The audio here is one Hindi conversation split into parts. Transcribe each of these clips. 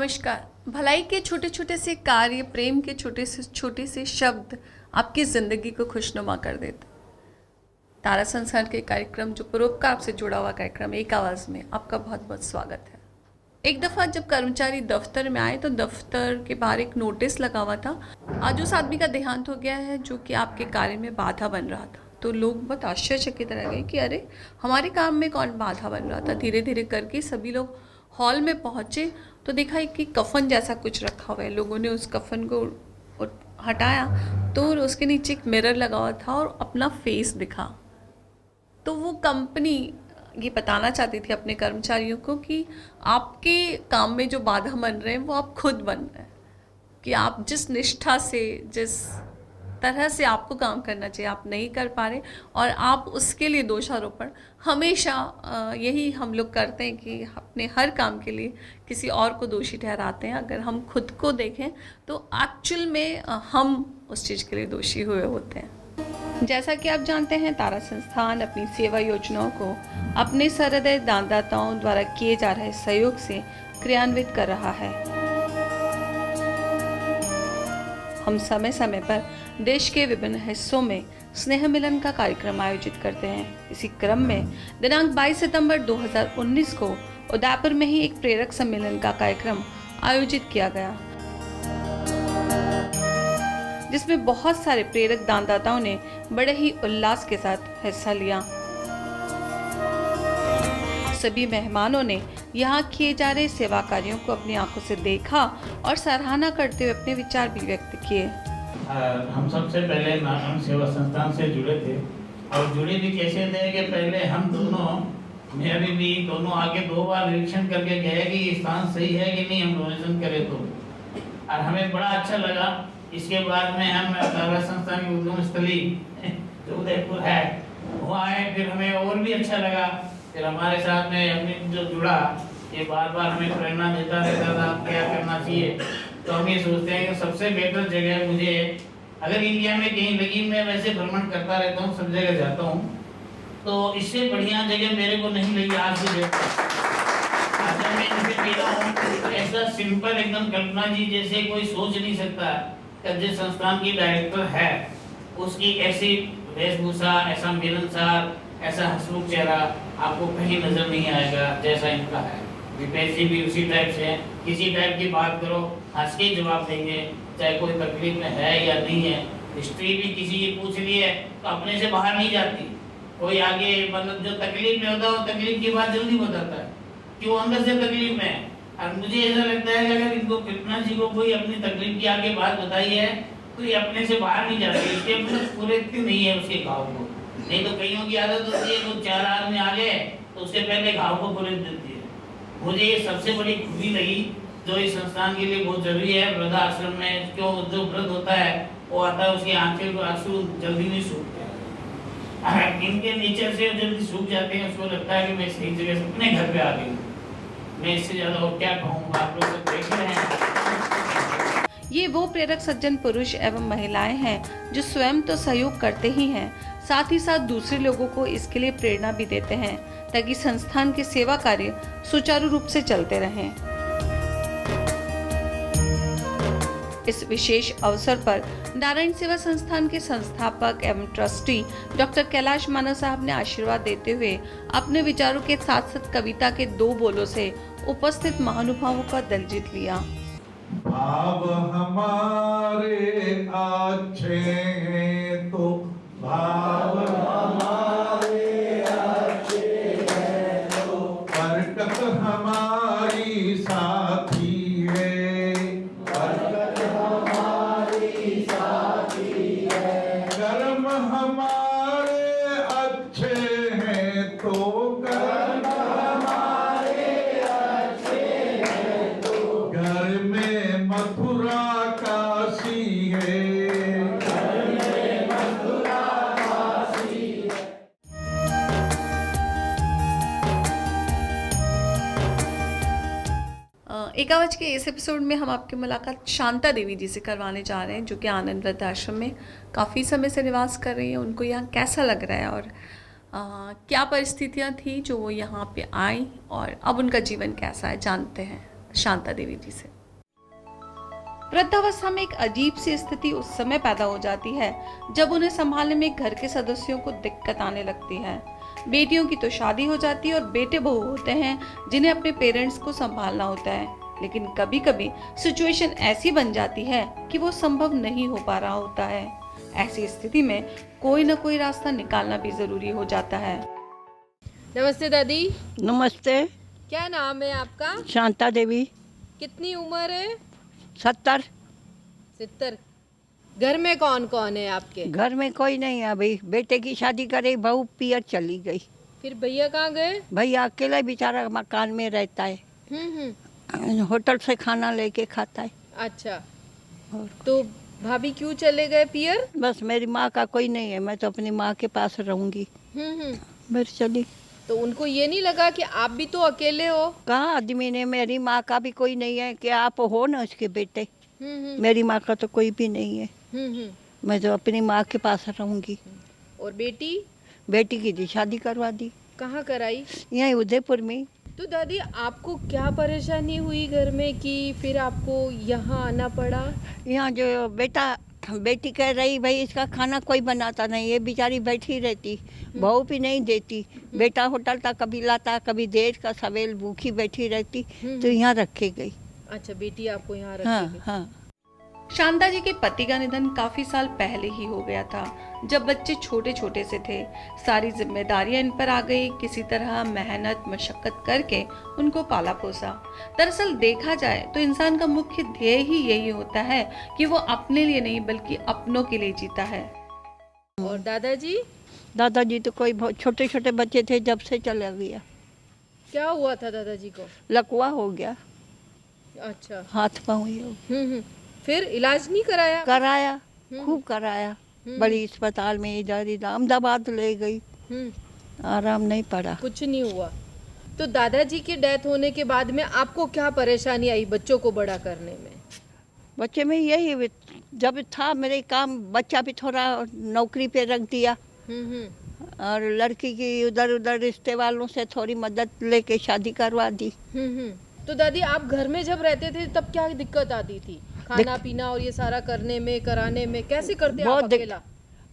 नमस्कार। भलाई के छोटे छोटे से कार्य, प्रेम के छोटे से शब्द आपकी ज़िंदगी को खुशनुमा कर देते। तारा संसार के कार्यक्रम, जो परोपकार से जुड़ा हुआ कार्यक्रम एक आवाज़ में, आपका बहुत बहुत स्वागत है। एक दफ़ा जब कर्मचारी दफ्तर में आए तो दफ्तर के बाहर एक नोटिस लगा हुआ था, आज उस आदमी का देहांत हो गया है जो कि आपके कार्य में बाधा बन रहा था। तो लोग बहुत आश्चर्यचकित रह गए कि अरे, हमारे काम में कौन बाधा बन रहा था। धीरे धीरे करके सभी लोग हॉल में पहुँचे तो देखा कि कफन जैसा कुछ रखा हुआ है। लोगों ने उस कफन को हटाया तो उसके नीचे एक मिरर लगा हुआ था और अपना फेस दिखा। तो वो कंपनी ये बताना चाहती थी अपने कर्मचारियों को कि आपके काम में जो बाधा बन रहे हैं वो आप खुद बन रहे हैं, कि आप जिस निष्ठा से, जिस तरह से आपको काम करना चाहिए आप नहीं कर पा रहे, और आप उसके लिए दोषारोपण हमेशा यही हम लोग करते हैं कि अपने हर काम के लिए किसी और को दोषी ठहराते हैं। अगर हम खुद को देखें तो एक्चुअल में हम उस चीज़ के लिए दोषी हुए होते हैं। जैसा कि आप जानते हैं, तारा संस्थान अपनी सेवा योजनाओं को अपने सहृदय दानदाताओं द्वारा किए जा रहे सहयोग से क्रियान्वित कर रहा है। हम समय समय पर देश के विभिन्न हिस्सों में स्नेह मिलन का कार्यक्रम आयोजित करते हैं। इसी क्रम में दिनांक 22 सितंबर 2019 को उदयपुर में ही एक प्रेरक सम्मेलन का कार्यक्रम आयोजित किया गया, जिसमें बहुत सारे प्रेरक दानदाताओं ने बड़े ही उल्लास के साथ हिस्सा लिया। सभी मेहमानों ने यहाँ किए जा रहे सेवा कार्यों को अपनी आंखों से देखा और सराहना करते हुए अपने विचार भी व्यक्त किए। हम सबसे पहले नारायण सेवा संस्थान से जुड़े थे, और जुड़े भी कैसे थे कि पहले हम दोनों, मेरे भी दोनों आगे 2 बार निरीक्षण करके गए कि स्थान सही है कि नहीं, हम डोनेशन करें तो, और हमें बड़ा अच्छा लगा। इसके बाद में हम तारा संस्थान की उद्गम स्थली जो उदयपुर है वहाँ आए, फिर हमें और भी अच्छा लगा। फिर हमारे साथ में हमने जो जुड़ा, ये बार बार हमें प्रेरणा देता रहता था क्या करना चाहिए। तो हम ये सोचते हैं कि सबसे बेहतर जगह मुझे, अगर इंडिया में कहीं लगी, मैं वैसे भ्रमण करता रहता हूँ, सब जगह जाता हूँ, तो इससे बढ़िया जगह मेरे को नहीं लगी आज की डेट में। आज मैं इनसे मिला हूँ तो ऐसा सिंपल एकदम कल्पना जी जैसे कोई सोच नहीं सकता कि जिस संस्थान की डायरेक्टर है उसकी ऐसी वेशभूषा, ऐसा मिलनसार, ऐसा हंसमुख चेहरा आपको कहीं नजर नहीं आएगा जैसा इनका है। दीपेश जी भी उसी टाइप से हैं, किसी टाइप की बात करो हंस के जवाब देंगे, चाहे कोई तकलीफ में है या नहीं है। हिस्ट्री भी किसी की पूछ ली है तो अपने से बाहर नहीं जाती, कोई आगे मतलब जो तकलीफ में होता है वो तकलीफ की बात जल्दी बताता है कि वो अंदर से तकलीफ में है। और मुझे ऐसा लगता है कि अगर इनको कृष्णा जी को कोई अपनी तकलीफ की आगे बात बताई है तो ये अपने से बाहर नहीं जाती, इसके मतलब पूरे नहीं है उसके घाव को। नहीं तो कईयों की आदत होती है वो 4 आदमी आ गए तो उससे पहले घाव को पूरे देती है। मुझे ये सबसे बड़ी खूबी लगी जो इस संस्थान के लिए बहुत जरूरी है। वृद्धाश्रम में क्यों जो वृद्ध होता है वो आता है, उसकी आंखें को आंसू जल्दी नहीं सूखते, इनके नेचर से जल्दी सूख जाते हैं। उसको लगता है कि मैं सही जगह से अपने घर पे आ गई हूँ। मैं इससे ज्यादा और क्या कहूँगा, आप लोग सब देख रहे हैं। ये वो प्रेरक सज्जन पुरुष एवं महिलाएं हैं जो स्वयं तो सहयोग करते ही हैं, साथ ही साथ दूसरे लोगों को इसके लिए प्रेरणा भी देते हैं ताकि संस्थान के सेवा कार्य सुचारू रूप से चलते रहें। इस विशेष अवसर पर नारायण सेवा संस्थान के संस्थापक एवं ट्रस्टी डॉक्टर कैलाश मानव साहब ने आशीर्वाद देते हुए अपने विचारों के साथ साथ कविता के 2 बोलों से उपस्थित महानुभावों का दिल जीत लिया। भाव हमारे अच्छे हैं तो भाव हमारे अच्छे हैं तो बरकत हमारी साथी है, बरकत हमारी साथी है। कर्म हमारे अच्छे हैं तो कर्म हमारे अच्छे हैं तो घर में मथुरा काशी है, घर में मथुरा काशी है। एक आवाज के इस एपिसोड में हम आपकी मुलाकात शांता देवी जी से करवाने जा रहे हैं, जो कि आनंद वृद्धाश्रम में काफ़ी समय से निवास कर रही हैं। उनको यहाँ कैसा लग रहा है और क्या परिस्थितियाँ थी जो वो यहाँ पे आई और अब उनका जीवन कैसा है, जानते हैं। शांता देवी जी से। वृद्धावस्था में एक अजीब सी स्थिति उस समय पैदा हो जाती है जब उन्हें संभालने में घर के सदस्यों को दिक्कत आने लगती है। बेटियों की तो शादी हो जाती है और बेटे बहू होते हैं जिन्हें अपने पेरेंट्स को संभालना होता है, लेकिन कभी कभी सिचुएशन ऐसी बन जाती है कि वो संभव नहीं हो पा रहा होता है। ऐसी स्थिति में कोई न कोई रास्ता निकालना भी जरूरी हो जाता है। नमस्ते दादी। नमस्ते। क्या नाम है आपका? शांता देवी। कितनी उम्र है? 70। 70। घर में कौन कौन है आपके? घर में कोई नहीं है अभी, बेटे की शादी करे, बहू पियर चली गई। फिर भैया कहाँ गए? भैया अकेला बेचारा मकान में रहता है, होटल से खाना लेके खाता है। अच्छा, तो भाभी क्यों चले गए पियर? बस मेरी माँ का कोई नहीं है, मैं तो अपनी माँ के पास रहूंगी। बस चली। तो उनको ये नहीं लगा कि आप भी तो अकेले हो? कहा आदमी ने, मेरी माँ का भी कोई नहीं है कि आप हो ना उसके बेटे। मेरी माँ का तो कोई भी नहीं है। मैं तो अपनी माँ के पास रहूंगी। और बेटी? बेटी की दी शादी करवा दी। कहाँ कराई? यहीं उदयपुर में। तो दादी आपको क्या परेशानी हुई घर में कि फिर आपको यहाँ आना पड़ा? यहाँ जो बेटी कह रही भाई इसका खाना कोई बनाता नहीं, ये बेचारी बैठी रहती, बहू भी नहीं देती। बेटा होटल तक कभी लाता, कभी देर का सवेल भूखी बैठी रहती, तो यहाँ रखे गई। अच्छा, बेटी आपको यहाँ हाँ, रखी गई। हाँ। शांता जी के पति का निधन काफी साल पहले ही हो गया था, जब बच्चे छोटे छोटे से थे। सारी जिम्मेदारियां इन पर आ गई। किसी तरह मेहनत मशक्कत करके उनको पाला पोसा। दरअसल देखा जाए तो इंसान का मुख्य ध्येय ही यही होता है कि वो अपने लिए नहीं बल्कि अपनों के लिए जीता है। और दादाजी? दादाजी तो कोई बहुत छोटे छोटे बच्चे थे जब से चला गया। क्या हुआ था दादाजी को? लकवा हो गया। अच्छा। हाथ पाँव ये फिर इलाज नहीं कराया? कराया, खूब कराया। बड़ी अस्पताल में इधर अहमदाबाद ले गई, आराम नहीं पड़ा। कुछ नहीं हुआ। तो दादाजी की डेथ होने के बाद में आपको क्या परेशानी आई बच्चों को बड़ा करने में? बच्चे में यही जब था मेरे काम, बच्चा भी थोड़ा नौकरी पे रख दिया और लड़की की उधर उधर रिश्ते वालों से थोड़ी मदद लेके शादी करवा दी। तो दादी आप घर में जब रहते थे तब क्या दिक्कत आती थी? खाना पीना और ये सारा करने में कराने में कैसे करते आप अकेला?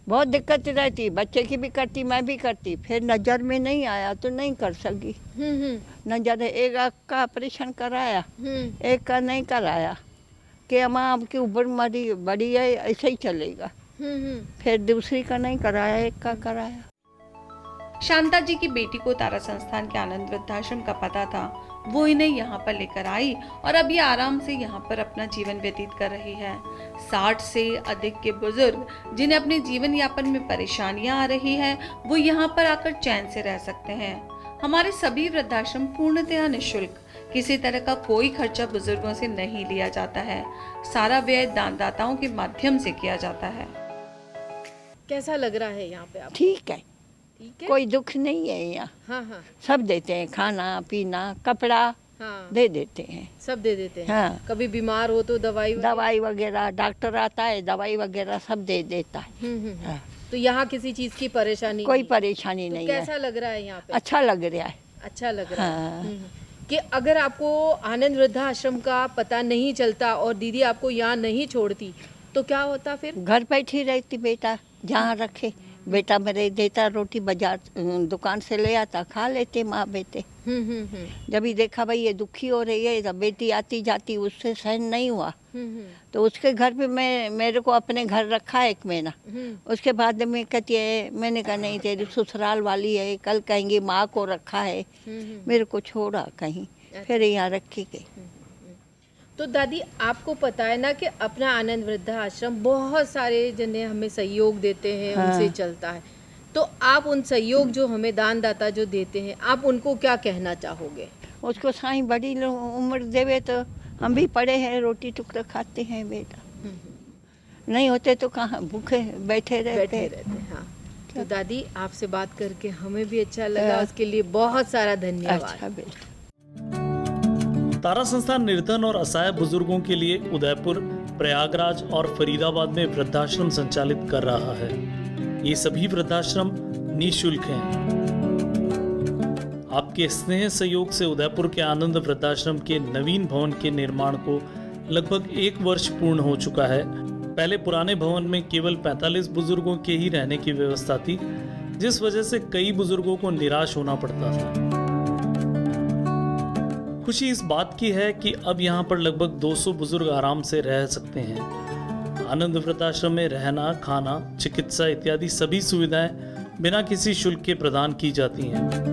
बहुत दिक्कत रहती, बच्चे की भी करती, मैं भी करती। फिर नजर में नहीं आया तो नहीं कर सकी। नजर एक आँख का ऑपरेशन कराया, एक का नहीं कराया कि अम्मा आपकी उम्र बड़ी है, ऐसे ही चलेगा। फिर दूसरी का नहीं कराया, एक का कराया। शांता जी की बेटी को तारा संस्थान के आनंद वृद्धाश्रम का पता था। वो इन्हें यहाँ पर लेकर आई और अब ये आराम से यहाँ पर अपना जीवन व्यतीत कर रही है। 60 से अधिक के बुजुर्ग जिन्हें अपने जीवन यापन में परेशानियां आ रही है, वो यहाँ पर आकर चैन से रह सकते हैं। हमारे सभी वृद्धाश्रम पूर्णतः निःशुल्क, किसी तरह का कोई खर्चा बुजुर्गों से नहीं लिया जाता है। सारा व्यय दानदाताओं के माध्यम से किया जाता है। कैसा लग रहा है यहाँ पे आप? ठीक है, ठीक है, कोई दुख नहीं है यहाँ। हाँ। सब देते हैं, खाना पीना कपड़ा दे देते हैं, सब दे देते हैं। हाँ। कभी बीमार हो तो दवाई वगैरह, डॉक्टर आता है, दवाई वगैरह सब दे देता है। हाँ। तो यहाँ किसी चीज की परेशानी कोई नहीं? परेशानी तो नहीं कैसा है। लग रहा है यहाँ पे? अच्छा लग रहा है। अच्छा लग रहा है। हाँ। कि अगर आपको आनंद वृद्धाश्रम का पता नहीं चलता और दीदी आपको यहाँ नहीं छोड़ती तो क्या होता फिर? घर बैठी रहती, बेटा जहाँ रखे बेटा मेरे देता, रोटी बाजार दुकान से ले आता, खा लेते माँ बेटे। जब ही देखा भाई ये दुखी हो रही है, तब बेटी आती जाती, उससे सहन नहीं हुआ तो उसके घर पे मेरे को अपने घर रखा है 1 महीना। उसके बाद में कहती है, मैंने कहा नहीं तेरी ससुराल वाली है, कल कहेंगी माँ को रखा है, मेरे को छोड़ा कहीं, फिर यहाँ रखी गई। तो दादी आपको पता है ना कि अपना आनंद वृद्धाश्रम बहुत सारे जने हमें सहयोग देते हैं, हाँ। उनसे चलता है। तो आप उन सहयोग जो हमें दानदाता जो देते हैं, आप उनको क्या कहना चाहोगे? उसको साईं बड़ी उम्र देवे तो हम भी पड़े हैं, रोटी टुकड़ा खाते हैं बेटा, नहीं होते तो कहाँ भूखे बैठे रहते। हाँ। तो दादी आपसे बात करके हमें भी अच्छा लगा, उसके लिए बहुत सारा धन्यवाद। अच्छा बेटा। तारा संस्थान निर्धन और असहाय बुजुर्गों के लिए उदयपुर, प्रयागराज और फरीदाबाद में वृद्धाश्रम संचालित कर रहा है। ये सभी वृद्धाश्रम निःशुल्क हैं। आपके स्नेह सहयोग से उदयपुर के आनंद वृद्धाश्रम के नवीन भवन के निर्माण को लगभग 1 वर्ष पूर्ण हो चुका है। पहले पुराने भवन में केवल 45 बुजुर्गों के ही रहने की व्यवस्था थी, जिस वजह से कई बुजुर्गों को निराश होना पड़ता था। खुशी इस बात की है कि अब यहाँ पर लगभग 200 बुजुर्ग आराम से रह सकते हैं। आनंद वृद्धाश्रम में रहना, खाना, चिकित्सा इत्यादि सभी सुविधाएं बिना किसी शुल्क के प्रदान की जाती हैं।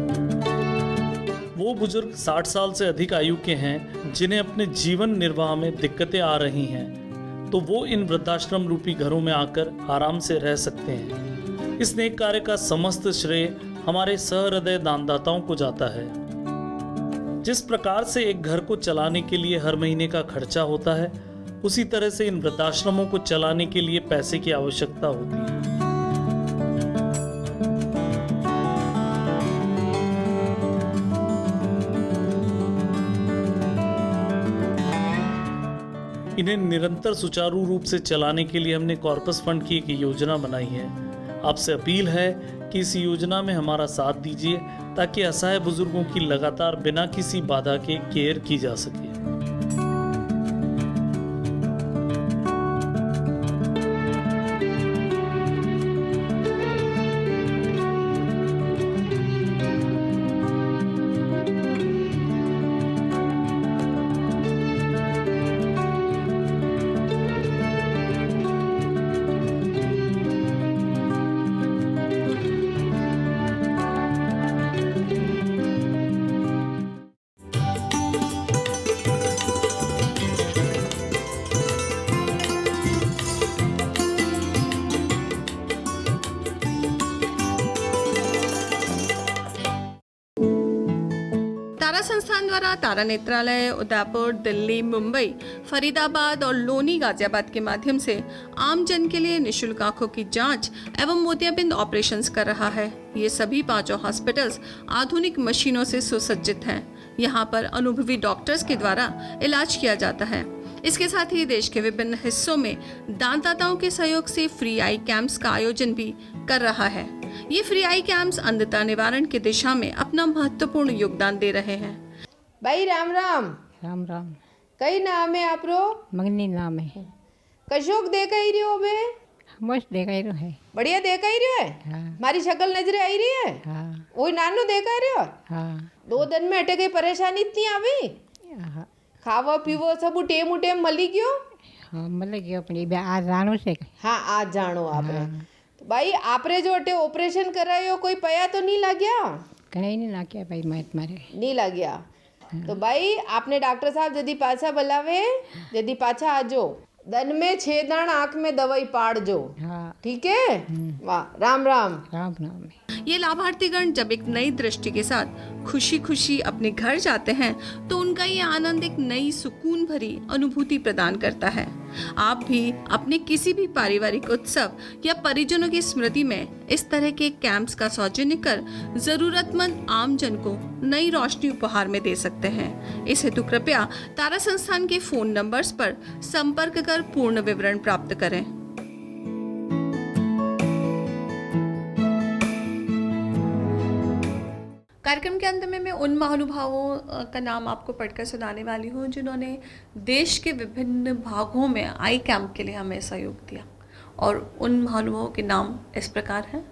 वो बुजुर्ग 60 साल से अधिक आयु के हैं जिन्हें अपने जीवन निर्वाह में दिक्कतें आ रही हैं, तो वो इन वृद्धाश्रम रूपी घरों में आकर आराम से रह सकते हैं। इस नेक कार्य का समस्त श्रेय हमारे सहृदय दानदाताओं को जाता है। जिस प्रकार से एक घर को चलाने के लिए हर महीने का खर्चा होता है, उसी तरह से इन वृद्धाश्रमों को चलाने के लिए पैसे की आवश्यकता होती है। इन्हें निरंतर सुचारू रूप से चलाने के लिए हमने कॉर्पस फंड की एक योजना बनाई है। आपसे अपील है कि इस योजना में हमारा साथ दीजिए ताकि असहाय बुजुर्गों की लगातार बिना किसी बाधा के केयर की जा सके। तारा संस्थान द्वारा तारा नेत्रालय उदयपुर, दिल्ली, मुंबई, फरीदाबाद और लोनी गाजियाबाद के माध्यम से आम जन के लिए निःशुल्क आंखों की जांच एवं मोतियाबिंद ऑपरेशंस कर रहा है। ये सभी 5 हॉस्पिटल्स आधुनिक मशीनों से सुसज्जित हैं। यहाँ पर अनुभवी डॉक्टर्स के द्वारा इलाज किया जाता है। इसके साथ ही देश के विभिन्न हिस्सों में दानदाताओं के सहयोग से फ्री आई कैंप्स का आयोजन भी कर रहा है। ये फ्री आई कैंप्स अंधता निवारण की दिशा में अपना महत्वपूर्ण योगदान दे रहे हैं। भाई राम राम। राम राम। कई नाम है आप रो? मगनी नाम है। कशोक देखा ही रही हो बे? मस्त देखा ही है। बढ़िया देखा ही रही है। हाँ। मारी शक्ल नजरे आई रही है। हाँ। वही नानो देखा रही हो? हाँ। 2 दिन में अटे गई परेशानी इतनी आवी? हाँ। खावा पीवो सब टेम उटेम मली गयो? हाँ मतलब कि अपनी आज जानो से। हाँ आज जानो आपने। तो भाई आपरे जो अटे ऑपरेशन करायो कोई पया तो नहीं लग गया? कहीं नहीं ना क्या भाई मैं तुम्हारे नहीं लग गया। तो भाई आपने डॉक्टर साहब यदि पाछा बुलावे, यदि पाछा आजो, दिन में 6 दान आँख में दवाई पाड़ जो। हाँ। ठीक है। वाह राम राम। राम राम। ये लाभार्थीगण जब एक नई दृष्टि के साथ खुशी खुशी अपने घर जाते हैं तो उनका ये आनंद एक नई सुकून भरी अनुभूति प्रदान करता है। आप भी अपने किसी भी पारिवारिक उत्सव या परिजनों की स्मृति में इस तरह के कैंप्स का सौजन्य कर जरूरतमंद आम जन को नई रोशनी उपहार में दे सकते हैं। इस हेतु कृपया तारा संस्थान के फोन नंबर्स पर संपर्क कर पूर्ण विवरण प्राप्त करें। कार्यक्रम के अंत में मैं उन महानुभावों का नाम आपको पढ़कर सुनाने वाली हूँ जिन्होंने देश के विभिन्न भागों में आई कैंप के लिए हमें सहयोग दिया, और उन महानुभावों के नाम इस प्रकार हैं।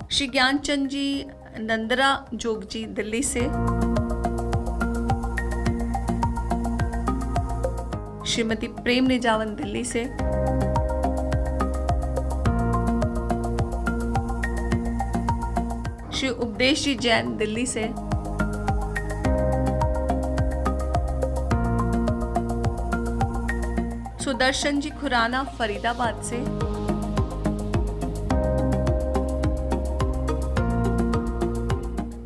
श्री ज्ञानचंद जी नंदरा जोग जी दिल्ली से, श्रीमती प्रेम निजावन दिल्ली से, श्री उपदेश जी जैन दिल्ली से, सुदर्शन जी खुराना फरीदाबाद से,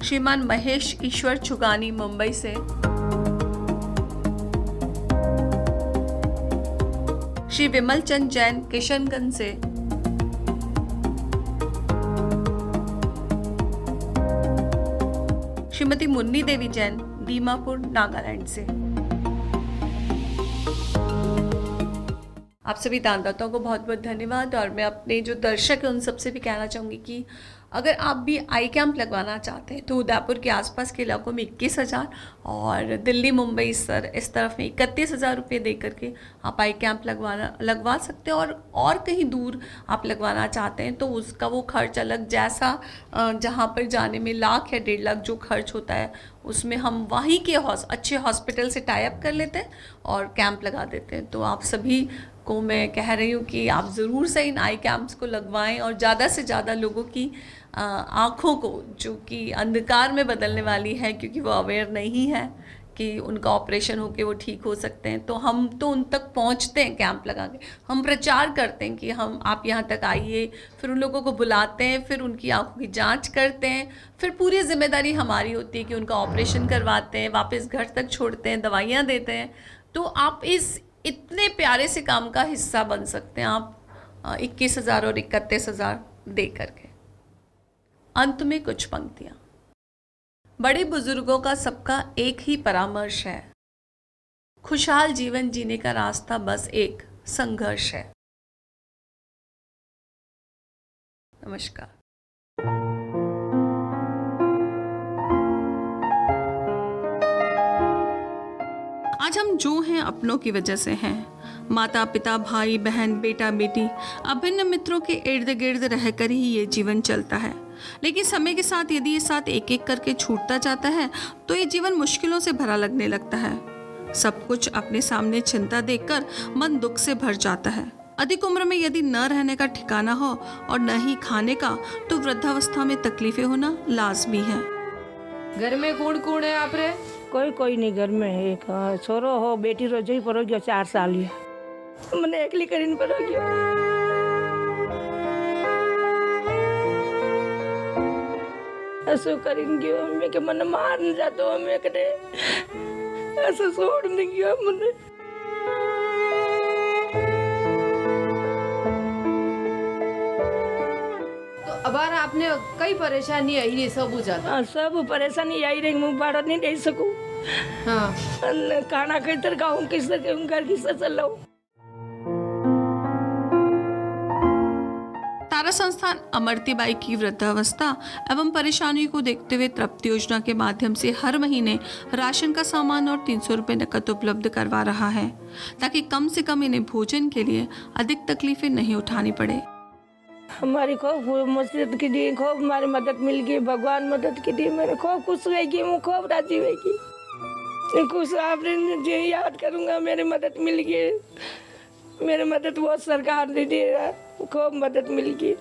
श्रीमान महेश ईश्वर चुगानी मुंबई से, श्री विमल चंद जैन किशनगंज से, श्रीमती मुन्नी देवी जैन दीमापुर नागालैंड से। आप सभी दानदाताओं को बहुत बहुत धन्यवाद। और मैं अपने जो दर्शक हैं उन सबसे भी कहना चाहूँगी कि अगर आप भी आई कैंप लगवाना चाहते हैं तो उदयपुर के आसपास के इलाकों में 21,000 और दिल्ली मुंबई सर इस तरफ में 31,000 रुपये दे करके आप आई कैंप लगवा सकते हैं। और कहीं दूर आप लगवाना चाहते हैं तो उसका वो खर्च अलग, जैसा जहाँ पर जाने में 1,00,000 या 1.5 लाख जो खर्च होता है उसमें हम वहीं के अच्छे हॉस्पिटल से टाई अप कर लेते हैं और कैंप लगा देते हैं। तो आप सभी को मैं कह रही हूँ कि आप ज़रूर से इन आई कैंप्स को लगवाएं और ज़्यादा से ज़्यादा लोगों की आँखों को, जो कि अंधकार में बदलने वाली है क्योंकि वो अवेयर नहीं है कि उनका ऑपरेशन होके वो ठीक हो सकते हैं, तो हम तो उन तक पहुंचते हैं कैंप लगा के, हम प्रचार करते हैं कि आप यहाँ तक आइए, फिर उन लोगों को बुलाते हैं, फिर उनकी आंखों की जांच करते हैं, फिर पूरी जिम्मेदारी हमारी होती है कि उनका ऑपरेशन करवाते हैं, वापस घर तक छोड़ते हैं, दवाइयाँ देते हैं। तो आप इस इतने प्यारे से काम का हिस्सा बन सकते हैं आप 21,000 और 31,000 दे करके। अंत में कुछ पंक्तियाँ। बड़े बुजुर्गों का सबका एक ही परामर्श है, खुशहाल जीवन जीने का रास्ता बस एक संघर्ष है। नमस्कार। आज हम जो हैं अपनों की वजह से हैं। माता पिता, भाई बहन, बेटा बेटी, अभिन्न मित्रों के इर्द गिर्द रहकर ही ये जीवन चलता है। लेकिन समय के साथ यदि ये साथ एक एक करके छूटता जाता है तो ये जीवन मुश्किलों से भरा लगने लगता है। सब कुछ अपने सामने चिंता देखकर मन दुख से भर जाता है। अधिक उम्र में यदि न रहने का ठिकाना हो और न ही खाने का, तो वृद्धावस्था में तकलीफें होना लाजमी है। घर में कौन कौन है आप रे? कोई नहीं घर में है। एक छोरो हो, बेटी रो जोई पर हो गयो 4 साल या मैंने एकली करीन पर हो गयो। ऐसे करीन गयो मैं के मन मार न जातो, मैं कदे ऐसे छोड़ नहीं गयो मने। तो अबार आपने कई परेशानी आई है, सब बुझा सब परेशानी आई रही, मुँह बाढ़ नहीं दे सकूं। हाँ, खाना किधर खाऊं, किस तरह घर किस तरह चलाऊं। तारा संस्थान अमरतीबाई की वृद्धावस्था एवं परेशानियों को देखते हुए तृप्ति योजना के माध्यम से हर महीने राशन का सामान और 300 रुपये नकद उपलब्ध करवा रहा है, ताकि कम से कम इन्हें भोजन के लिए अधिक तकलीफें नहीं उठानी पड़े। हमारी खूब मस्जिद की दी, खूब हमारी मदद मिल गई, भगवान मदद की दी, मैंने खूब खुश रहेगी, मैं खूब राजी रहेगी, खुश आपने याद करूँगा। मेरी मदद मिल गई, मेरी मदद बहुत सरकार ने दी, खूब मदद मिल गई।